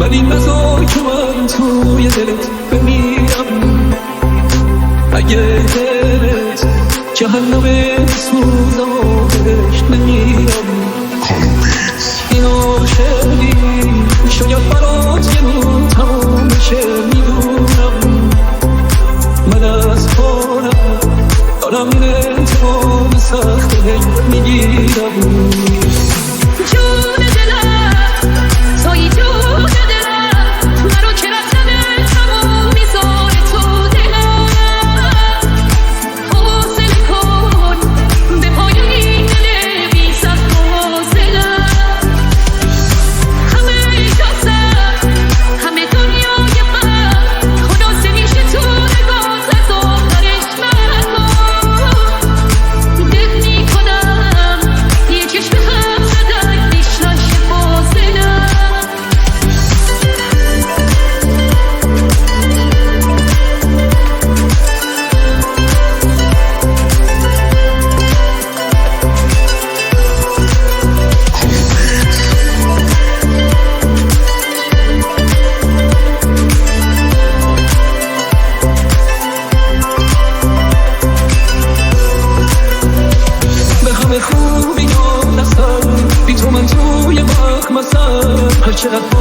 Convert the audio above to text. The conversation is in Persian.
ولی نذار که من توی دلت بمیرم. اگه دلت جهنم سوزم و بهش نمیرم. این عاشقی شاید برات یه رو تموم میشه میدونم. من از خودم دارم انتقام سخت میگیرم. خوبی ها نستم بی تو من توی وقت مستم. هر چقدر